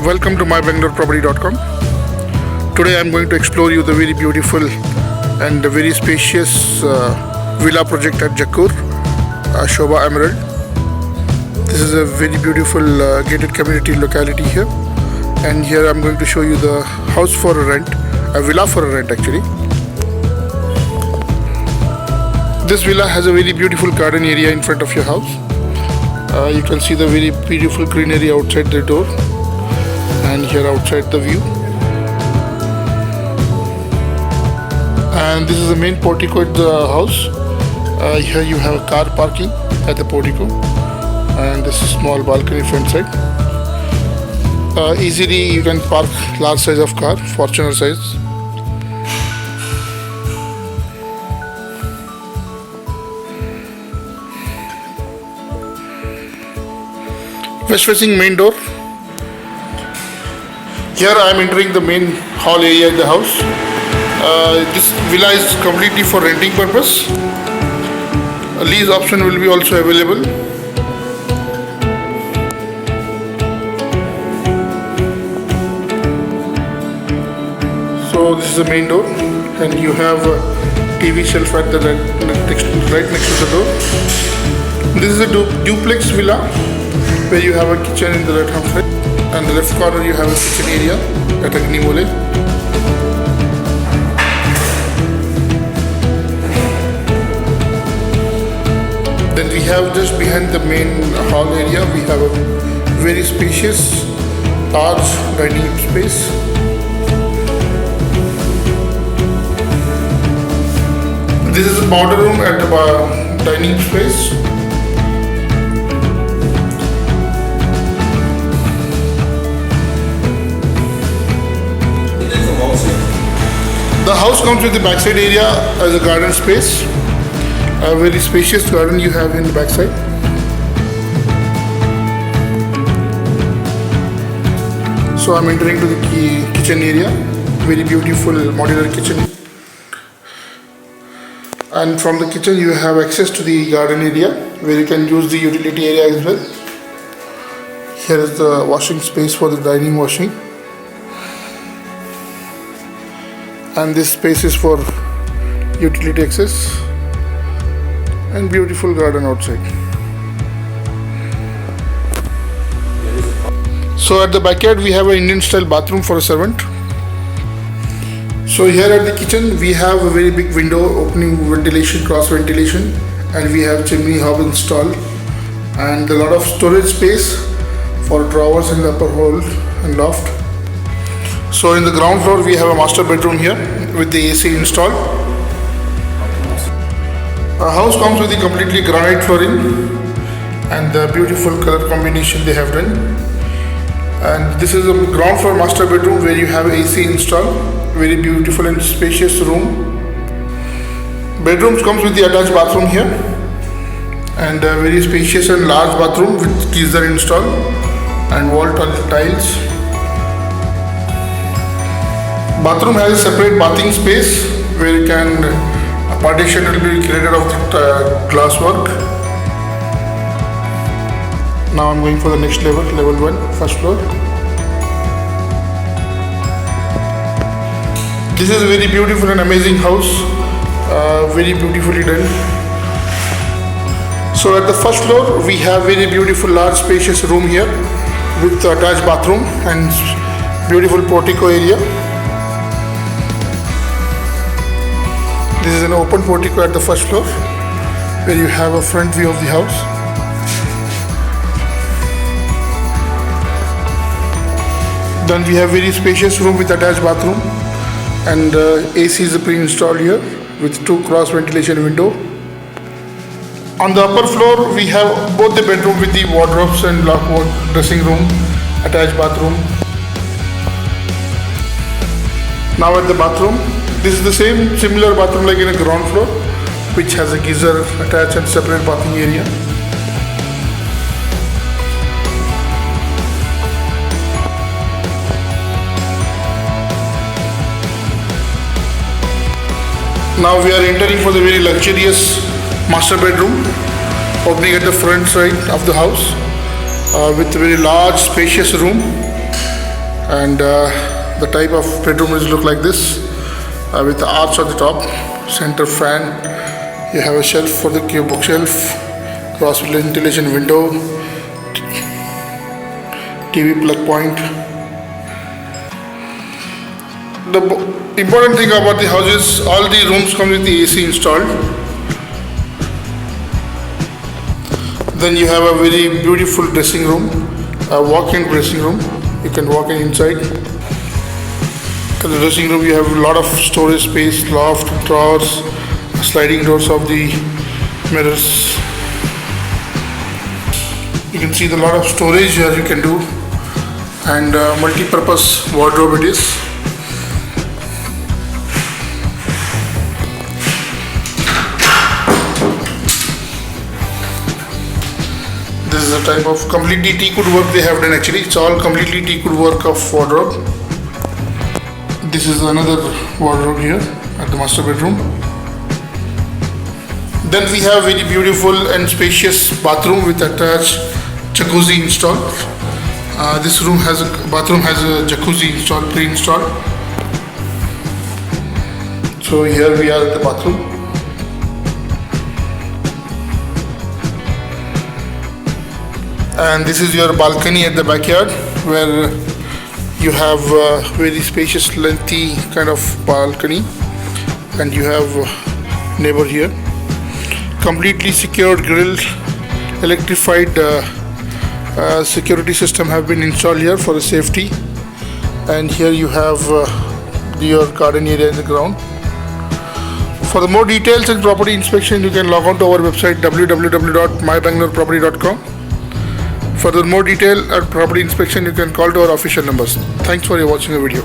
Welcome to MyBangaloreProperty.com. Today I am going to explore you the very beautiful and very spacious villa project at Jakkur, Sobha Emerald. This is a very beautiful gated community locality here, and here I am going to show you the house for a rent, a villa for a rent actually. This villa has a very beautiful garden area in front of your house. You can see the very beautiful greenery outside the door and here outside the view. And this is the main portico at the house. Here you have a car parking at the portico, and this is small balcony front side. Easily you can park large size of car, Fortuner size. West facing main door. Here I am entering the main hall area in the house. This villa is completely for renting purpose. A lease option will be also available. So this is the main door, and you have a TV shelf at the right next to the door. This is a duplex villa where you have a kitchen in the right hand side, and the left corner you have a kitchen area at Agnimole. Then we have just behind the main hall area, we have a very spacious, large dining space. This is the powder room at the dining space. The house comes with the backside area as a garden space. A very spacious garden you have in the backside. So I'm entering to the kitchen area. Very beautiful modular kitchen. And from the kitchen you have access to the garden area where you can use the utility area as well. Here is the washing space for the dining washing. And this space is for utility access, and beautiful garden outside. So at the backyard we have an Indian style bathroom for a servant. So here at the kitchen we have a very big window opening ventilation, cross ventilation, and we have chimney hob installed, and a lot of storage space for drawers in the upper hall and loft. So in the ground floor we have a master bedroom here with the AC installed. Our house comes with the completely granite flooring and the beautiful color combination they have done. And this is a ground floor master bedroom where you have AC installed. Very beautiful and spacious room. Bedrooms comes with the attached bathroom here, and a very spacious and large bathroom with geyser installed and wall tiles. Bathroom has a separate bathing space where you can, a partition will be created of the glass work. Now I'm going for the next level, level 1, first floor. This is a very beautiful and amazing house, very beautifully done. So at the first floor we have very beautiful large spacious room here with attached bathroom and beautiful portico area. This is an open portico at the first floor where you have a front view of the house. Then we have very spacious room with attached bathroom, and AC is pre-installed here with 2 cross ventilation window. On the upper floor we have both the bedroom with the wardrobes and lockboard dressing room, attached bathroom. Now at the bathroom, this is the same similar bathroom like in a ground floor, which has a geyser attached and separate bathing area. Now we are entering for the very luxurious master bedroom opening at the front side of the house with a very large spacious room and the type of bedroom is look like this, with the arch on the top, center fan. You have a shelf for the bookshelf, cross ventilation window, TV plug point. The important thing about the house is all the rooms come with the AC installed. Then you have a very beautiful dressing room, a walk-in dressing room. You can walk in inside. In the dressing room you have a lot of storage space, loft, drawers, sliding doors of the mirrors. You can see the lot of storage here you can do, and multi-purpose wardrobe it is. This is a type of completely teakwood work they have done actually. It's all completely teakwood work of wardrobe. This is another wardrobe here at the master bedroom. Then we have very beautiful and spacious bathroom with attached jacuzzi installed. This bathroom has a jacuzzi installed, pre-installed. So here we are at the bathroom. And this is your balcony at the backyard, where you have a very spacious, lengthy kind of balcony, and you have a neighbor here. Completely secured grill, electrified security system have been installed here for the safety. And here you have your garden area in the ground. For the more details and property inspection, you can log on to our website www.MyBangaloreProperty.com. For the more detail and property inspection, you can call to our official numbers. Thanks for watching the video.